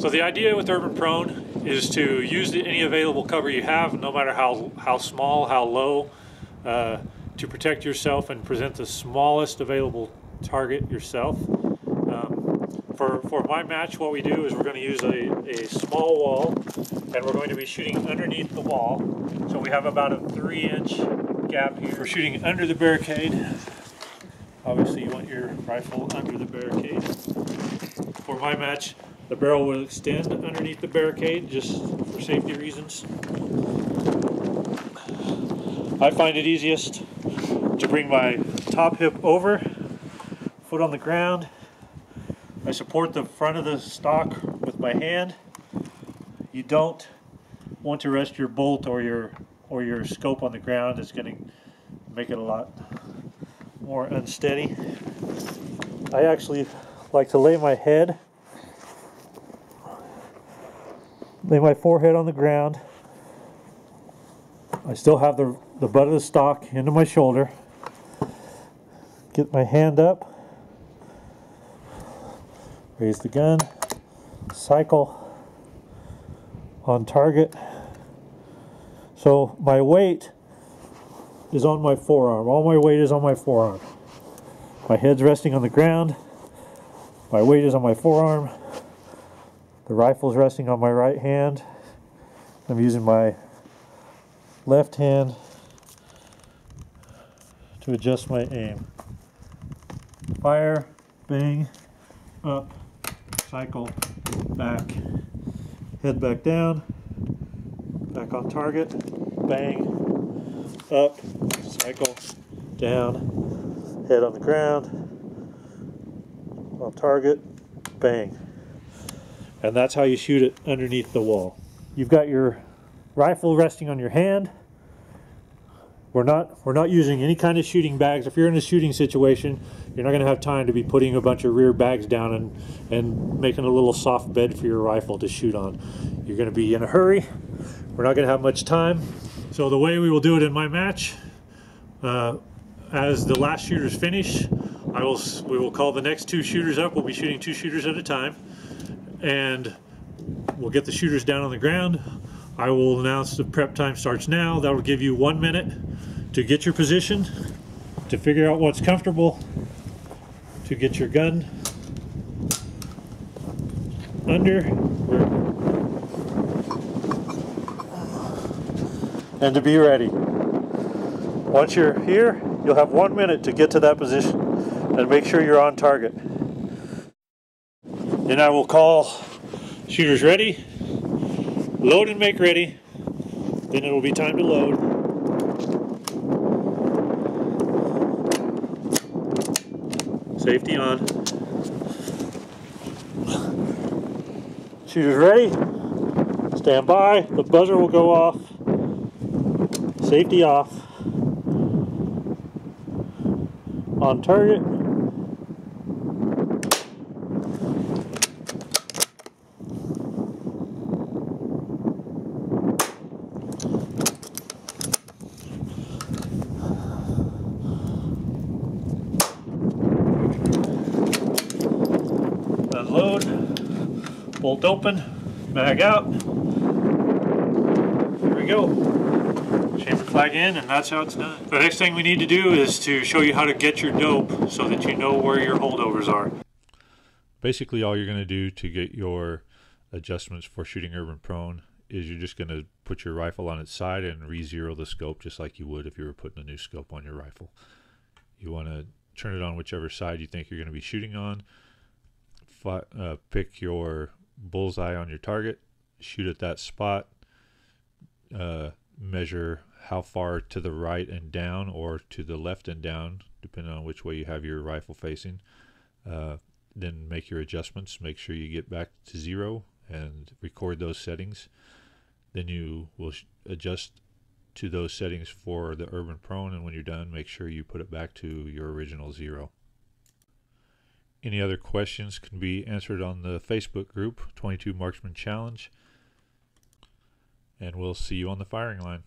So the idea with Urban Prone is to use any available cover you have, no matter how small, how low, to protect yourself and present the smallest available target yourself. For my match, what we do is we're going to use a small wall, and we're going to be shooting underneath the wall. So we have about a 3-inch gap here. We're shooting under the barricade. Obviously you want your rifle under the barricade. For my match, the barrel will extend underneath the barricade just for safety reasons. I find it easiest to bring my top hip over, foot on the ground. I support the front of the stock with my hand. You don't want to rest your bolt or your scope on the ground. It's going to make it a lot more unsteady. I actually like to lay my forehead on the ground. I still have the butt of the stock into my shoulder. Get my hand up. Raise the gun. Cycle on target. So my weight is on my forearm. All my weight is on my forearm. My head's resting on the ground. My weight is on my forearm. The rifle's resting on my right hand. I'm using my left hand to adjust my aim. Fire, bang, up, cycle, back, head back down, back on target, bang, up, cycle, down, head on the ground, on target, bang. And that's how you shoot it underneath the wall. You've got your rifle resting on your hand. We're not using any kind of shooting bags. If you're in a shooting situation, you're not going to have time to be putting a bunch of rear bags down and making a little soft bed for your rifle to shoot on. You're going to be in a hurry. We're not going to have much time. So the way we will do it in my match, as the last shooters finish, we will call the next 2 shooters up. We'll be shooting 2 shooters at a time, and we'll get the shooters down on the ground. I will announce the prep time starts now. That will give you 1 minute to get your position, to figure out what's comfortable, to get your gun under, and to be ready. Once you're here, you'll have 1 minute to get to that position and make sure you're on target. Then I will call shooters ready, load and make ready. Then it will be time to load. Safety on. Shooters ready. Stand by. The buzzer will go off. Safety off. On target. Unload, bolt open, mag out. Here we go. Chamber flag in, and that's how it's done. The next thing we need to do is to show you how to get your dope so that you know where your holdovers are. Basically, all you're going to do to get your adjustments for shooting urban prone is you're just going to put your rifle on its side and re-zero the scope just like you would if you were putting a new scope on your rifle. You want to turn it on whichever side you think you're going to be shooting on. Pick your bullseye on your target, shoot at that spot, measure how far to the right and down or to the left and down, depending on which way you have your rifle facing. Then make your adjustments, make sure you get back to 0 and record those settings. Then you will adjust to those settings for the urban prone, and when you're done, make sure you put it back to your original 0. Any other questions can be answered on the Facebook group, 22 Marksman Challenge, and we'll see you on the firing line.